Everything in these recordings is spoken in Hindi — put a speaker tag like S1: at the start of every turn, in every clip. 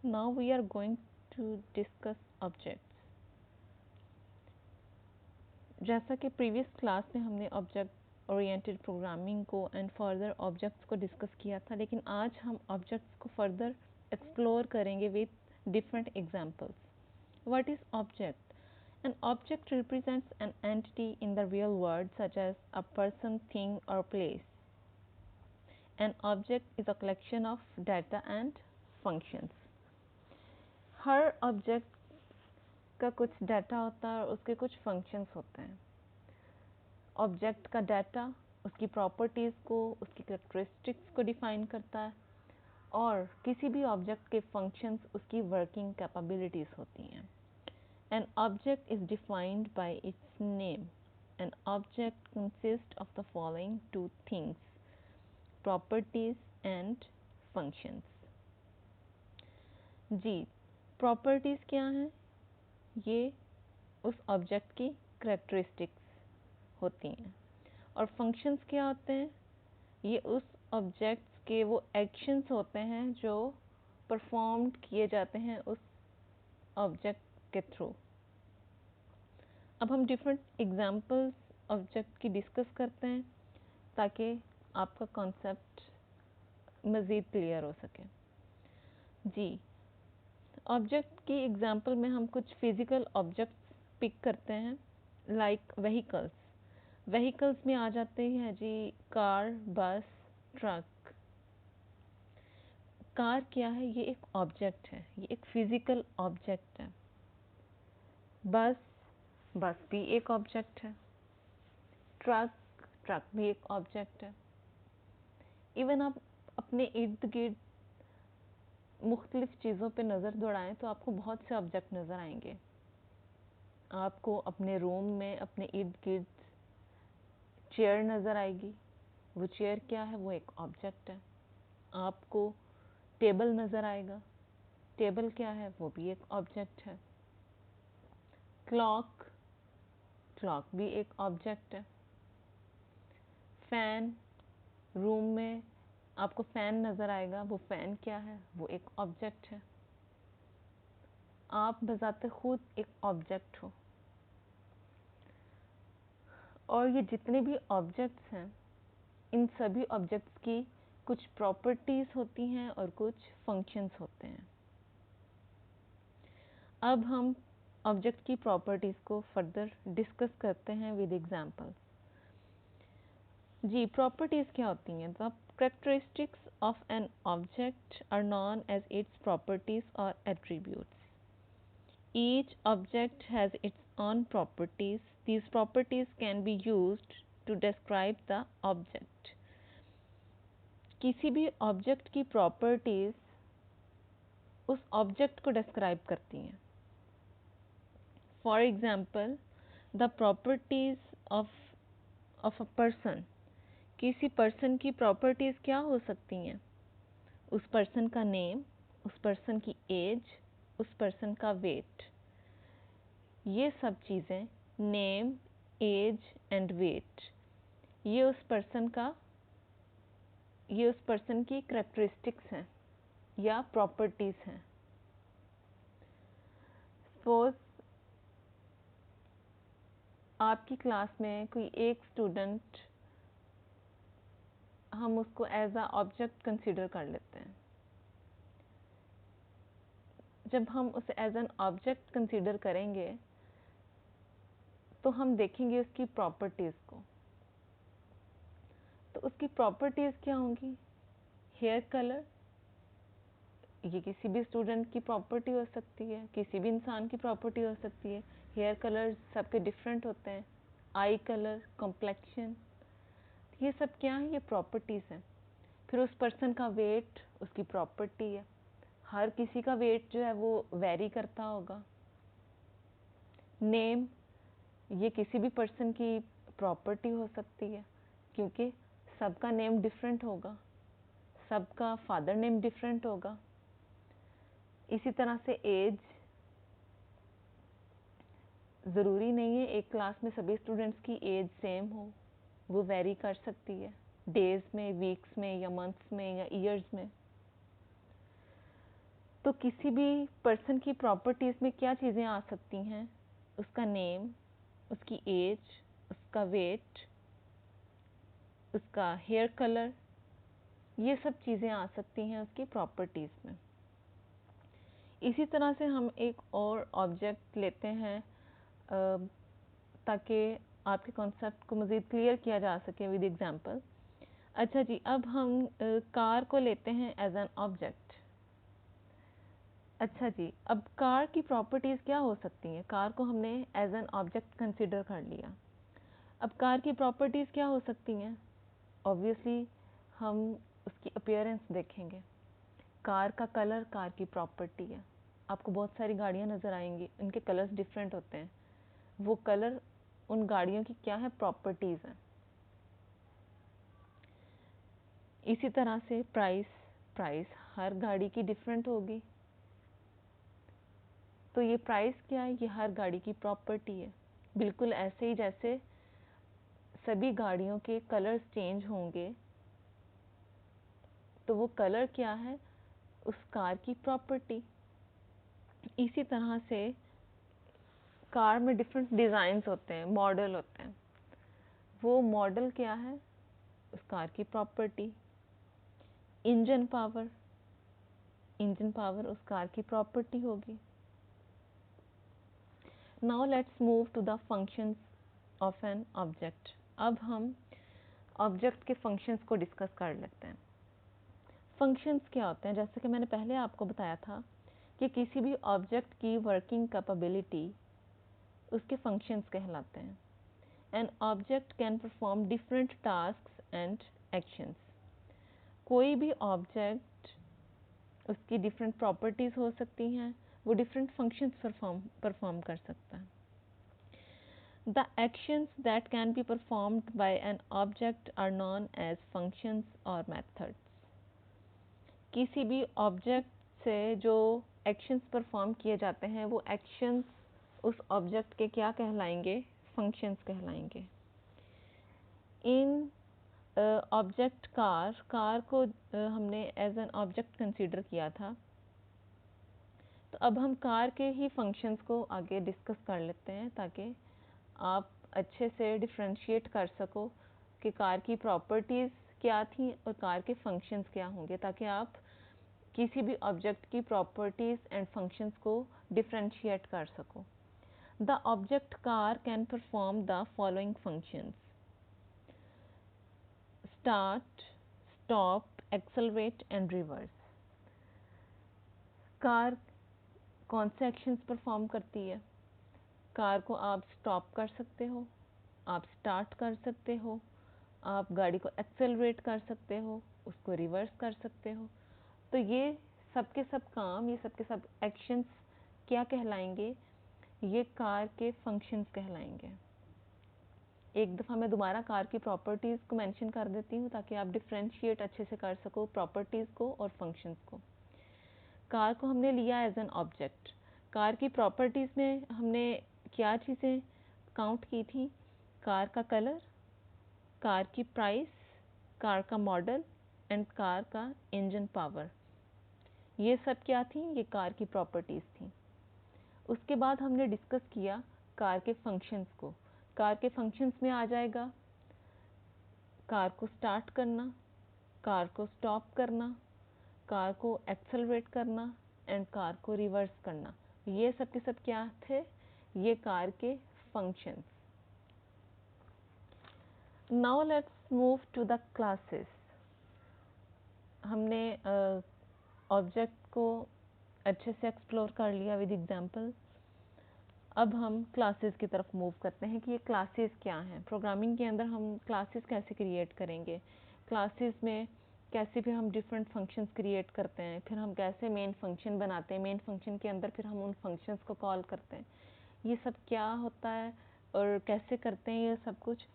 S1: Now we are going to discuss objects. जैसा कि प्रीवियस क्लास में हमने ऑब्जेक्ट ओरिएंटेड प्रोग्रामिंग को एंड फर्दर ऑब्जेक्ट्स को डिस्कस किया था, लेकिन आज हम ऑब्जेक्ट्स को फर्दर एक्सप्लोर करेंगे with different examples. What is object? An object represents an entity in the real world, such as a person, thing, or place. An object is a collection of data and functions. Her object का कुछ डाटा होता है और उसके कुछ फंक्शंस होते हैं. ऑब्जेक्ट का डाटा उसकी प्रॉपर्टीज़ को, उसकी कैरेक्टरिस्टिक्स को डिफाइन करता है, और किसी भी ऑब्जेक्ट के फंक्शंस उसकी वर्किंग कैपेबिलिटीज़ होती हैं. An object is defined by its name. An object consists of the following two things: properties and functions. जी, प्रॉपर्टीज़ क्या हैं? ये उस ऑब्जेक्ट की कैरेक्टरिस्टिक्स होती हैं. और फंक्शंस क्या होते हैं? ये उस ऑब्जेक्ट्स के वो एक्शंस होते हैं जो परफॉर्म्ड किए जाते हैं उस ऑब्जेक्ट के थ्रू. अब हम डिफरेंट एग्जांपल्स ऑब्जेक्ट की डिस्कस करते हैं ताकि आपका कॉन्सेप्ट मज़ीद क्लियर हो सके. जी, ऑब्जेक्ट की एग्जांपल में हम कुछ फिज़िकल ऑब्जेक्ट्स पिक करते हैं, लाइक व्हीकल्स. व्हीकल्स में आ जाते हैं जी कार, बस, ट्रक. कार क्या है? ये एक ऑब्जेक्ट है, ये एक फिज़िकल ऑब्जेक्ट है. बस, बस भी एक ऑब्जेक्ट है. ट्रक, ट्रक भी एक ऑब्जेक्ट है. इवन आप अपने इर्द गिर्द मुख्तलिफ चीज़ों पे नज़र दौड़ाएं तो आपको बहुत से ऑब्जेक्ट नज़र आएंगे. आपको अपने रूम में अपने इर्द गिर्द चेयर नज़र आएगी. वो चेयर क्या है? वो एक ऑब्जेक्ट है. आपको टेबल नज़र आएगा. टेबल क्या है? वो भी एक ऑब्जेक्ट है. क्लॉक, क्लॉक भी एक ऑब्जेक्ट है. फ़ैन, रूम में आपको फ़ैन नज़र आएगा. वो फ़ैन क्या है? वो एक ऑब्जेक्ट है. आप बज़ाते खुद एक ऑब्जेक्ट हो. और ये जितने भी ऑब्जेक्ट्स हैं, इन सभी ऑब्जेक्ट्स की कुछ प्रॉपर्टीज़ होती हैं और कुछ फंक्शंस होते हैं. अब हम ऑब्जेक्ट की प्रॉपर्टीज़ को फर्दर डिस्कस करते हैं विद एग्जांपल्स. जी, प्रॉपर्टीज़ क्या होती हैं? The characteristics of an object are known as its properties और attributes. Each object has its own properties. These properties can be used to describe the object. किसी भी ऑब्जेक्ट की प्रॉपर्टीज़ उस ऑब्जेक्ट को डिस्क्राइब करती हैं. For example, the properties of a person. किसी पर्सन की प्रॉपर्टीज़ क्या हो सकती हैं? उस पर्सन का नेम, उस पर्सन की एज, उस पर्सन का वेट. ये सब चीज़ें, नेम, एज एंड वेट, ये उस पर्सन की कैरेक्टरिस्टिक्स हैं या प्रॉपर्टीज़ हैं. सपोज आपकी क्लास में कोई एक स्टूडेंट, हम उसको एज अ ऑब्जेक्ट कंसीडर कर लेते हैं. जब हम उसे एज एन ऑब्जेक्ट कंसीडर करेंगे तो हम देखेंगे उसकी प्रॉपर्टीज़ को. तो उसकी प्रॉपर्टीज़ क्या होंगी? हेयर कलर, ये किसी भी स्टूडेंट की प्रॉपर्टी हो सकती है, किसी भी इंसान की प्रॉपर्टी हो सकती है. हेयर कलर सबके डिफरेंट होते हैं. आई कलर, कॉम्प्लेक्शन, ये सब क्या है? ये प्रॉपर्टीज़ हैं. फिर उस पर्सन का वेट उसकी प्रॉपर्टी है. हर किसी का वेट जो है वो वेरी करता होगा. नेम, ये किसी भी पर्सन की प्रॉपर्टी हो सकती है क्योंकि सबका नेम डिफरेंट होगा, सबका फादर नेम डिफरेंट होगा. इसी तरह से एज, ज़रूरी नहीं है एक क्लास में सभी स्टूडेंट्स की एज सेम हो, वो वेरी कर सकती है डेज़ में, वीक्स में, या मंथ्स में, या ईयर्स में. तो किसी भी पर्सन की प्रॉपर्टीज़ में क्या चीज़ें आ सकती हैं? उसका नेम, उसकी एज, उसका वेट, उसका हेयर कलर, ये सब चीज़ें आ सकती हैं उसकी प्रॉपर्टीज़ में। इसी तरह से हम एक और ऑब्जेक्ट लेते हैं ताकि आपके कॉन्सेप्ट को मज़ीद क्लियर किया जा सके विद एग्जांपल। अच्छा जी, अब हम कार को लेते हैं एज एन ऑब्जेक्ट। अच्छा जी, अब कार की प्रॉपर्टीज़ क्या हो सकती हैं? कार को हमने एज एन ऑब्जेक्ट कंसिडर कर लिया। अब कार की प्रॉपर्टीज़ क्या हो सकती हैं? ऑब्वियसली हम उसकी अपीयरेंस देखेंगे। कार का कलर कार की प्रॉपर्टी है। आपको बहुत सारी गाड़ियाँ नज़र आएंगी, उनके कलर्स डिफरेंट होते हैं। वो कलर उन गाड़ियों की क्या है? प्रॉपर्टीज़ हैं। इसी तरह से प्राइस हर गाड़ी की डिफरेंट होगी। तो ये प्राइस क्या है? ये हर गाड़ी की प्रॉपर्टी है। बिल्कुल ऐसे ही जैसे सभी गाड़ियों के कलर्स चेंज होंगे, तो वो कलर क्या है? उस कार की प्रॉपर्टी। इसी तरह से कार में डिफरेंट डिज़ाइंस होते हैं, मॉडल होते हैं। वो मॉडल क्या है? उस कार की प्रॉपर्टी। इंजन पावर उस कार की प्रॉपर्टी होगी। Now let's move to the functions of an object. अब हम ऑब्जेक्ट के फंक्शंस को डिस्कस कर लेते हैं। फंक्शंस क्या होते हैं? जैसे कि मैंने पहले आपको बताया था कि किसी भी ऑब्जेक्ट की वर्किंग कैपेबिलिटी उसके फंक्शंस कहलाते हैं। An object can perform different tasks and actions. कोई भी ऑब्जेक्ट, उसकी डिफरेंट प्रॉपर्टीज़ हो सकती हैं, वो डिफरेंट फंक्शंस परफॉर्म कर सकता है। The actions that can be performed by an object are known as functions or methods. किसी भी ऑब्जेक्ट से जो एक्शंस परफॉर्म किए जाते हैं, वो एक्शंस उस ऑब्जेक्ट के क्या कहलाएंगे? फंक्शंस कहलाएंगे। इन ऑब्जेक्ट कार को हमने एज एन ऑब्जेक्ट कंसीडर किया था। तो अब हम कार के ही फंक्शंस को आगे डिस्कस कर लेते हैं ताकि आप अच्छे से डिफ्रेंशिएट कर सको कि कार की प्रॉपर्टीज़ क्या थी और कार के फंक्शंस क्या होंगे, ताकि आप किसी भी ऑब्जेक्ट की प्रॉपर्टीज़ एंड फंक्शंस को डिफ्रेंशिएट कर सको। The object car can perform the following functions: start, stop, accelerate and reverse. Car कौन से एक्शंस परफॉर्म करती है? कार को आप स्टॉप कर सकते हो, आप स्टार्ट कर सकते हो, आप गाड़ी को एक्सेलरेट कर सकते हो, उसको रिवर्स कर सकते हो। तो ये सब के सब काम, ये सब के सब एक्शंस क्या कहलाएंगे? ये कार के फंक्शंस कहलाएंगे। एक दफ़ा मैं दोबारा कार की प्रॉपर्टीज़ को मेंशन कर देती हूँ ताकि आप डिफ्रेंशिएट अच्छे से कर सको प्रॉपर्टीज़ को और फंक्शंस को। कार को हमने लिया एज एन ऑब्जेक्ट। कार की प्रॉपर्टीज़ में हमने क्या चीज़ें काउंट की थी? कार का कलर, कार की प्राइस, कार का मॉडल एंड कार का इंजन पावर। ये सब क्या थी? ये कार की प्रॉपर्टीज़ थी। उसके बाद हमने डिस्कस किया कार के फंक्शंस को। कार के फंक्शंस में आ जाएगा कार को स्टार्ट करना, कार को स्टॉप करना, कार को एक्सेलरेट करना एंड कार को रिवर्स करना। ये सब के सब क्या थे? ये कार के functions. Now let's move to the classes. हमने ऑब्जेक्ट को अच्छे से एक्सप्लोर कर लिया विद एग्जांपल। अब हम क्लासेस की तरफ मूव करते हैं कि ये क्लासेस क्या हैं। प्रोग्रामिंग के अंदर हम क्लासेस कैसे क्रिएट करेंगे, क्लासेस में कैसे फिर हम डिफरेंट फंक्शंस क्रिएट करते हैं, फिर हम कैसे मेन फंक्शन बनाते हैं, मेन फंक्शन के अंदर फिर हम उन फंक्शंस को कॉल करते हैं। ये सब क्या होता है और कैसे करते हैं, ये सब कुछ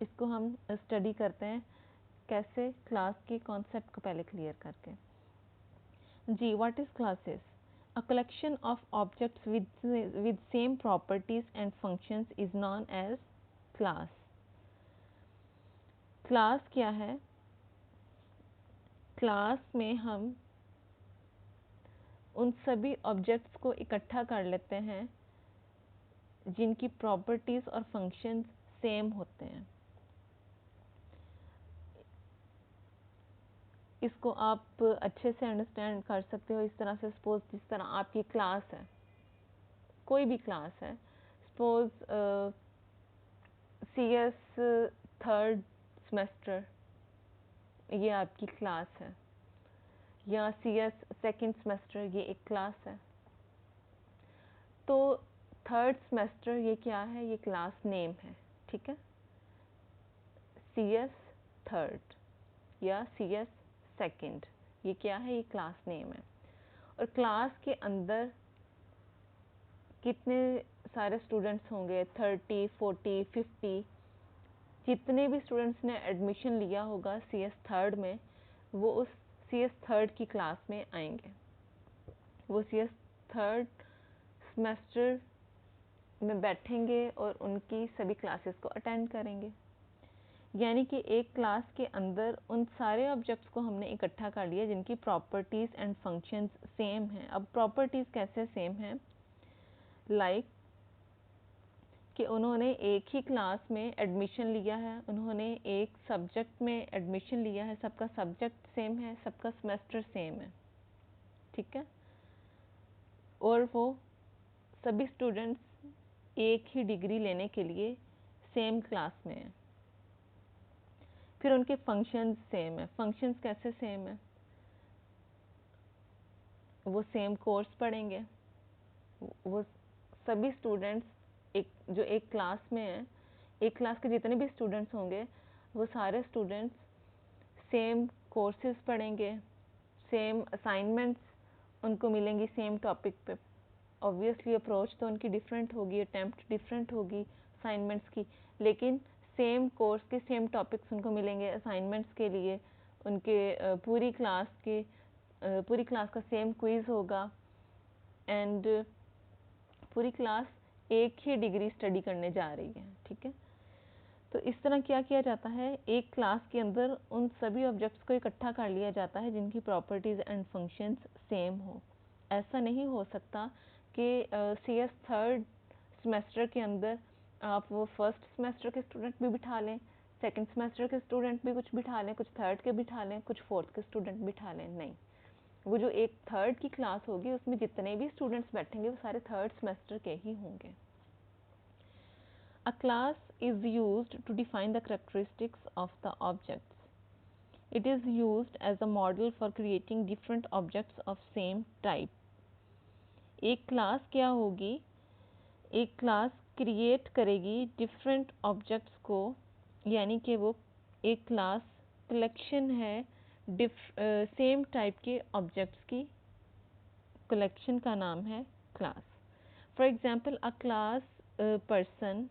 S1: इसको हम स्टडी करते हैं कैसे, क्लास के कॉन्सेप्ट को पहले क्लियर करके। जी, what is classes? A collection of objects with same properties and functions is known as class. Class क्या है? क्लास में हम उन सभी ऑब्जेक्ट्स को इकट्ठा कर लेते हैं जिनकी प्रॉपर्टीज़ और फंक्शंस सेम होते हैं। इसको आप अच्छे से अंडरस्टैंड कर सकते हो इस तरह से, सपोज जिस तरह आपकी क्लास है, कोई भी क्लास है, सपोज CS थर्ड सेमेस्टर ये आपकी क्लास है, या CS सेकंड सेमेस्टर ये एक क्लास है। तो थर्ड सेमेस्टर ये क्या है, ये क्लास नेम है, ठीक है। CS थर्ड या CS सेकंड ये क्या है, ये क्लास नेम है। और क्लास के अंदर कितने सारे स्टूडेंट्स होंगे, 30, 40, 50, जितने भी स्टूडेंट्स ने एडमिशन लिया होगा CS थर्ड में, वो उस CS थर्ड की क्लास में आएंगे, वो CS थर्ड सेमेस्टर में बैठेंगे और उनकी सभी क्लासेस को अटेंड करेंगे। यानी कि एक क्लास के अंदर उन सारे ऑब्जेक्ट्स को हमने इकट्ठा कर लिया जिनकी प्रॉपर्टीज़ एंड फंक्शंस सेम हैं। अब प्रॉपर्टीज़ कैसे सेम हैं, लाइक कि उन्होंने एक ही क्लास में एडमिशन लिया है, उन्होंने एक सब्जेक्ट में एडमिशन लिया है, सबका सब्जेक्ट सेम है, सबका सेमेस्टर सेम है, ठीक है। और वो सभी स्टूडेंट्स एक ही डिग्री लेने के लिए सेम क्लास में हैं। फिर उनके फंक्शंस सेम है। फंक्शंस कैसे सेम है, वो सेम कोर्स पढ़ेंगे, वो सभी स्टूडेंट्स जो एक क्लास में है, एक क्लास के जितने भी स्टूडेंट्स होंगे वो सारे स्टूडेंट्स सेम कोर्सेज पढ़ेंगे, सेम असाइनमेंट्स उनको मिलेंगी सेम टॉपिक पे। ऑब्वियसली अप्रोच तो उनकी डिफरेंट होगी, अटेम्प्ट डिफरेंट होगी असाइनमेंट्स की, लेकिन सेम कोर्स के सेम टॉपिक्स उनको मिलेंगे असाइनमेंट्स के लिए। उनके पूरी क्लास का सेम क्विज़ होगा एंड पूरी क्लास एक ही डिग्री स्टडी करने जा रही है, ठीक है। तो इस तरह क्या किया जाता है, एक क्लास के अंदर उन सभी ऑब्जेक्ट्स को इकट्ठा कर लिया जाता है जिनकी प्रॉपर्टीज़ एंड फंक्शंस सेम हो। ऐसा नहीं हो सकता कि CS थर्ड सेमेस्टर के अंदर आप वो फर्स्ट सेमेस्टर के स्टूडेंट भी बिठा लें, सेकंड सेमेस्टर के स्टूडेंट भी कुछ बिठा लें, कुछ थर्ड के बिठा लें, कुछ फोर्थ के स्टूडेंट बिठा लें। नहीं, वो जो एक थर्ड की क्लास होगी उसमें जितने भी स्टूडेंट्स बैठेंगे वो सारे थर्ड सेमेस्टर के ही होंगे। A class is used to define the characteristics of the objects. It is used as a model for creating different objects of same type. एक क्लास क्या होगी, एक क्लास क्रिएट करेगी डिफरेंट ऑब्जेक्ट्स को, यानी कि वो एक क्लास कलेक्शन है सेम टाइप के ऑब्जेक्ट्स की कलेक्शन का नाम है class. For example, a class person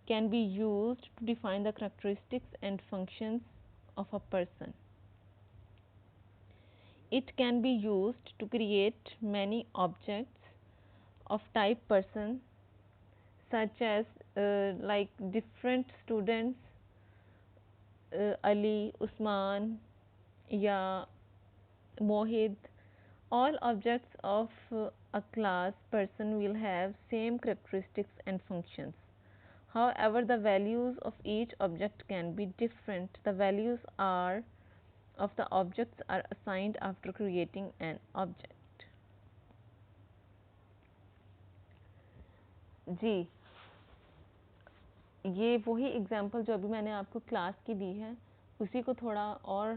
S1: can be used to define the characteristics and functions of a person. It can be used to create many objects of type person, such as like different students, Ali, Usman, ya Mohid. All objects of a class person will have same characteristics and functions. However, the values of each object can be different. The values of the objects are assigned after creating an object. जी, ये वही एग्जांपल जो अभी मैंने आपको क्लास की दी है उसी को थोड़ा और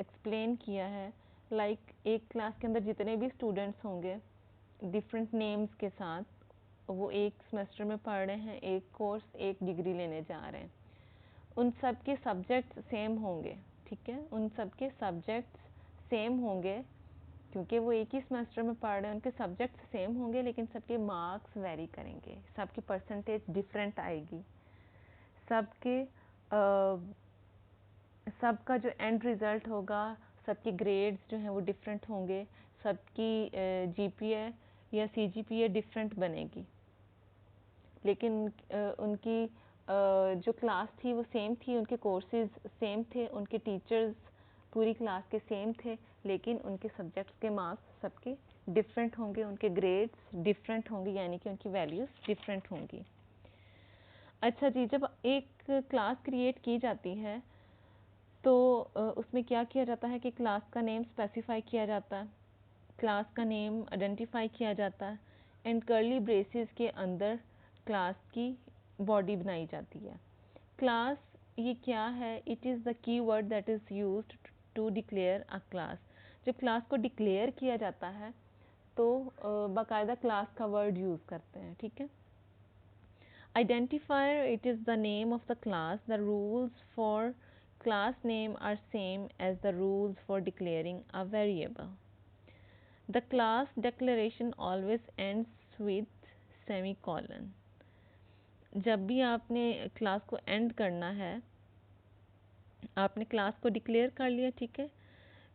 S1: एक्सप्लेन किया है। लाइक एक क्लास के अंदर जितने भी स्टूडेंट्स होंगे डिफरेंट नेम्स के साथ, वो एक सेमेस्टर में पढ़ रहे हैं, एक कोर्स, एक डिग्री लेने जा रहे हैं, उन सब के सब्जेक्ट्स सेम होंगे, ठीक है। उन सब के सब्जेक्ट्स सेम होंगे क्योंकि वो एक ही सेमेस्टर में पढ़ रहे हैं, उनके सब्जेक्ट्स सेम होंगे लेकिन सबके मार्क्स वेरी करेंगे, सबकी परसेंटेज डिफरेंट आएगी, सबके सबका जो एंड रिज़ल्ट होगा, सबके ग्रेड्स जो हैं वो डिफरेंट होंगे, सबकी GPA या CGPA डिफरेंट बनेगी, लेकिन उनकी जो क्लास थी वो सेम थी, उनके कोर्सेज सेम थे, उनके टीचर्स पूरी क्लास के सेम थे, लेकिन उनके सब्जेक्ट्स के मार्क्स सबके डिफरेंट होंगे, उनके ग्रेड्स डिफरेंट होंगे, यानी कि उनकी वैल्यूज़ डिफरेंट होंगी। अच्छा जी, जब एक क्लास क्रिएट की जाती है तो उसमें क्या किया जाता है कि क्लास का नेम स्पेसिफाई किया जाता है, क्लास का नेम आइडेंटिफाई किया जाता है एंड कर्ली ब्रेसेस के अंदर क्लास की बॉडी बनाई जाती है। क्लास ये क्या है? It is the key word that is used to declare a class. जब क्लास को डिक्लेयर किया जाता है तो बाकायदा क्लास का वर्ड यूज़ करते हैं, ठीक है। Identifier, it is the name of the class. The rules for class name are same as the rules for declaring a variable. The class declaration always ends with semicolon. जब भी आपने क्लास को एंड करना है, आपने क्लास को डिक्लेयर कर लिया, ठीक है।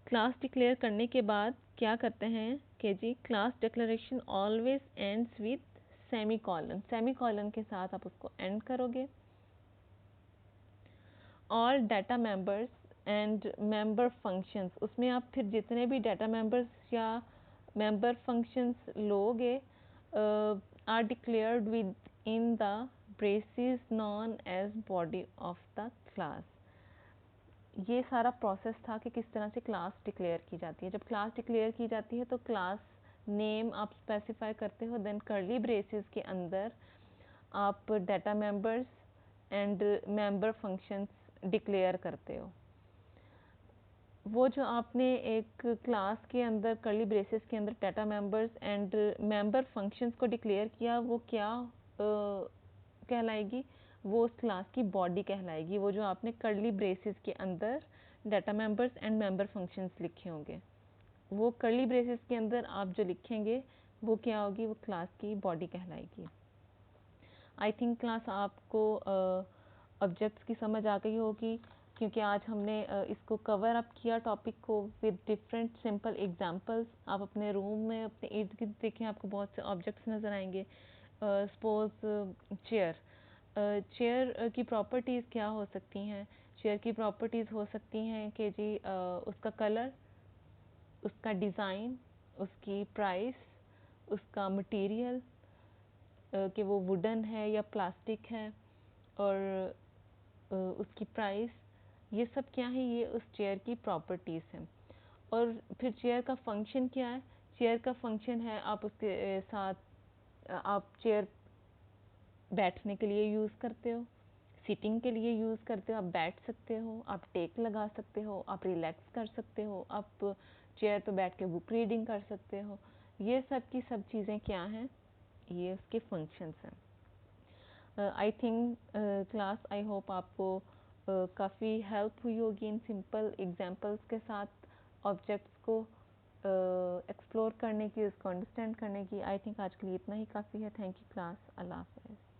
S1: क्लास डिक्लेयर करने के बाद क्या करते हैं कि जी class declaration always ends with semicolon, semicolon के साथ आप उसको एंड करोगे। और data members and member functions, उसमें आप फिर जितने भी डाटा मेंबर्स या मेंबर फंक्शंस लोगे are declared within the braces known as body of the class. ये सारा प्रोसेस था कि किस तरह से क्लास डिक्लेयर की जाती है। जब क्लास डिक्लेयर की जाती है तो क्लास नेम आप स्पेसिफाई करते हो, देन कर्ली ब्रेसेस के अंदर आप data members and member functions declare करते हो। वो जो आपने एक क्लास के अंदर कर्ली ब्रेसेस के अंदर data members and member functions को डिक्लेयर किया, वो क्या कहलाएगी? वो उस क्लास की बॉडी कहलाएगी। वो जो आपने कर्ली ब्रेसेस के अंदर data members and member functions लिखे होंगे, वो कर्ली ब्रेसेस के अंदर आप जो लिखेंगे वो क्या होगी? वो क्लास की बॉडी कहलाएगी। आई थिंक क्लास आपको ऑब्जेक्ट्स की समझ आ गई होगी, क्योंकि आज हमने इसको कवर अप किया टॉपिक को विद डिफरेंट सिंपल एग्जांपल्स। आप अपने रूम में अपने इर्द गिर्द देखें, आपको बहुत से ऑब्जेक्ट्स नज़र आएंगे। सपोज चेयर, चेयर की प्रॉपर्टीज़ क्या हो सकती हैं? चेयर की प्रॉपर्टीज़ हो सकती हैं कि जी उसका कलर, उसका डिज़ाइन, उसकी प्राइस, उसका मटेरियल कि वो वुडन है या प्लास्टिक है, और उसकी प्राइस, ये सब क्या है? ये उस चेयर की प्रॉपर्टीज़ हैं। और फिर चेयर का फंक्शन क्या है? चेयर का फंक्शन है आप उसके साथ आप चेयर बैठने के लिए यूज़ करते हो, सिटिंग के लिए यूज़ करते हो, आप बैठ सकते हो, आप टेक लगा सकते हो, आप रिलैक्स कर सकते हो, आप चेयर पे बैठ के बुक रीडिंग कर सकते हो। ये सब की सब चीज़ें क्या हैं? ये उसके फंक्शंस हैं। I think class, I hope आपको काफ़ी हेल्प हुई होगी इन सिंपल एग्जांपल्स के साथ ऑब्जेक्ट्स को एक्सप्लोर करने की, उसको अंडरस्टैंड करने की। आई थिंक आज के लिए इतना ही काफ़ी है। थैंक यू क्लास, अल्लाह हाफ़िज़।